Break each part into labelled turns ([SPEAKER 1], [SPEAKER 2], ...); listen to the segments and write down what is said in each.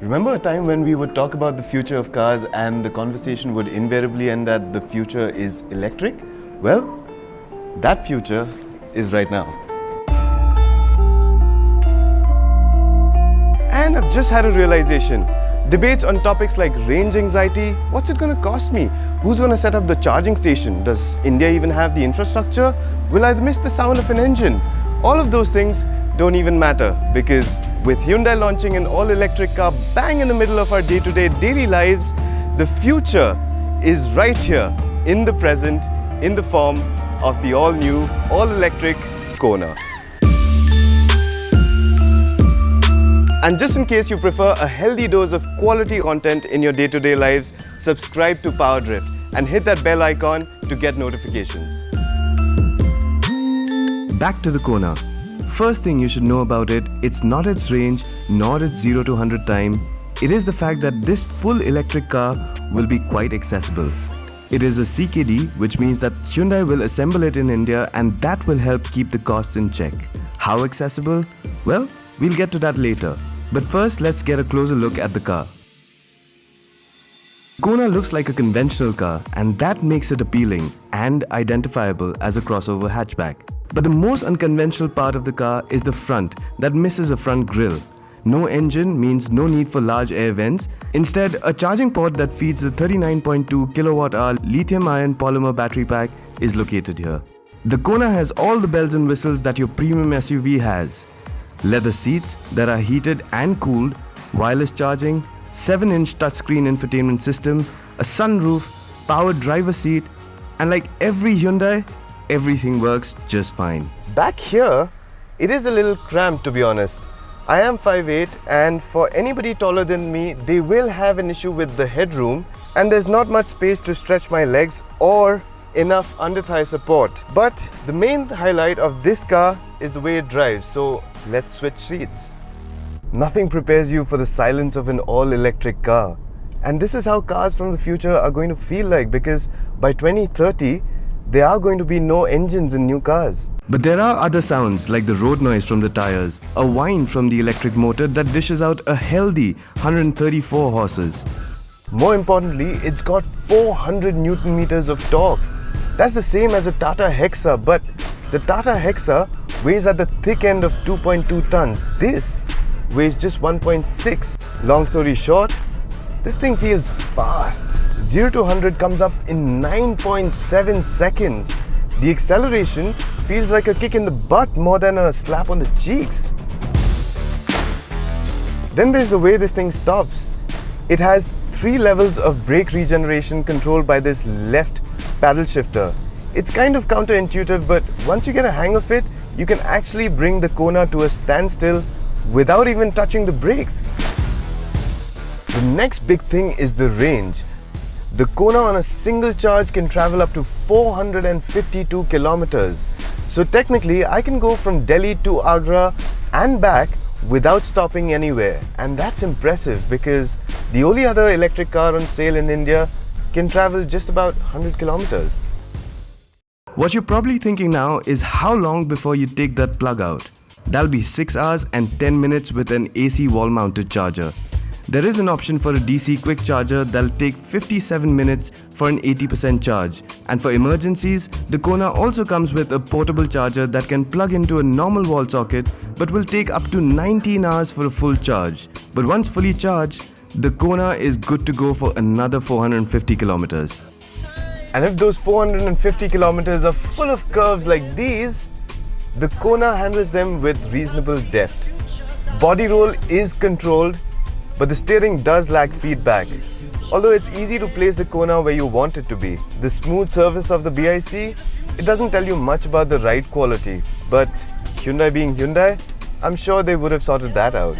[SPEAKER 1] Remember a time when we would talk about the future of cars and the conversation would invariably end that the future is electric? Well, that future is right now. And I've just had a realization. Debates on topics like range anxiety, what's it going to cost me? Who's going to set up the charging station? Does India even have the infrastructure? Will I miss the sound of an engine? All of those things don't even matter because with Hyundai launching an all-electric car bang in the middle of our day-to-day daily lives, the future is right here in the present in the form of the all-new, all-electric Kona. And just in case you prefer a healthy dose of quality content in your day-to-day lives, subscribe to PowerDrift and hit that bell icon to get notifications. Back to the Kona. First thing you should know about it, it's not its range, nor its 0 to 100 time. It is the fact that this full electric car will be quite accessible. It is a CKD, which means that Hyundai will assemble it in India and that will help keep the costs in check. How accessible? Well, we'll get to that later. But first, let's get a closer look at the car. Kona looks like a conventional car and that makes it appealing and identifiable as a crossover hatchback. But the most unconventional part of the car is the front that misses a front grille. No engine means no need for large air vents. Instead, a charging port that feeds the 39.2 kilowatt-hour lithium-ion polymer battery pack is located here. The Kona has all the bells and whistles that your premium SUV has. Leather seats that are heated and cooled, wireless charging, 7-inch touchscreen infotainment system, a sunroof, powered driver seat, and like every Hyundai, everything works just fine. Back here, it is a little cramped to be honest. I am 5'8" and for anybody taller than me, they will have an issue with the headroom and there's not much space to stretch my legs or enough under-thigh support. But the main highlight of this car is the way it drives, so let's switch seats. Nothing prepares you for the silence of an all-electric car. And this is how cars from the future are going to feel like because by 2030, there are going to be no engines in new cars. But there are other sounds like the road noise from the tires, a whine from the electric motor that dishes out a healthy 134 horses. More importantly, it's got 400 Newton meters of torque. That's the same as a Tata Hexa, but the Tata Hexa weighs at the thick end of 2.2 tons. This weighs just 1.6. Long story short, this thing feels fast. 0 to 100 comes up in 9.7 seconds. The acceleration feels like a kick in the butt more than a slap on the cheeks. Then there's the way this thing stops. It has 3 levels of brake regeneration controlled by this left paddle shifter. It's kind of counterintuitive, but once you get a hang of it, you can actually bring the Kona to a standstill without even touching the brakes. The next big thing is the range. The Kona on a single charge can travel up to 452 kilometers. So technically, I can go from Delhi to Agra and back without stopping anywhere. And that's impressive because the only other electric car on sale in India can travel just about 100 kilometers. What you're probably thinking now is how long before you take that plug out? That'll be 6 hours and 10 minutes with an AC wall-mounted charger. There is an option for a DC quick charger that'll take 57 minutes for an 80% charge. And for emergencies, the Kona also comes with a portable charger that can plug into a normal wall socket but will take up to 19 hours for a full charge. But once fully charged, the Kona is good to go for another 450 kilometers. And if those 450 kilometers are full of curves like these, the Kona handles them with reasonable depth. Body roll is controlled, but the steering does lack feedback. Although it's easy to place the Kona where you want it to be. The smooth surface of the BIC, it doesn't tell you much about the ride quality. But Hyundai being Hyundai, I'm sure they would have sorted that out.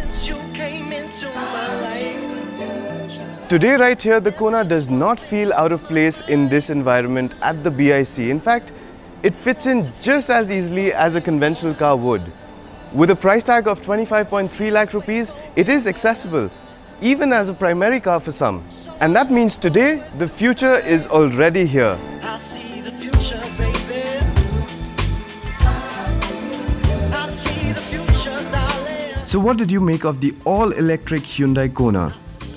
[SPEAKER 1] Today right here, the Kona does not feel out of place in this environment at the BIC. In fact, it fits in just as easily as a conventional car would. With a price tag of 25.3 lakh rupees, it is accessible, even as a primary car for some. And that means today, the future is already here.
[SPEAKER 2] I see the future, baby. I see the future, darling.
[SPEAKER 1] So what did you make of the all-electric Hyundai Kona?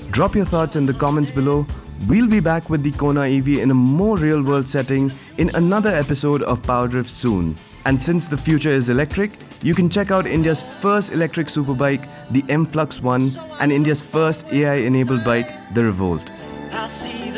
[SPEAKER 1] Drop your thoughts in the comments below. We'll be back with the Kona EV in a more real-world setting in another episode of PowerDrift soon. And since the future is electric, you can check out India's first electric superbike, the M Flux One, and India's first AI-enabled bike, the Revolt.
[SPEAKER 2] I see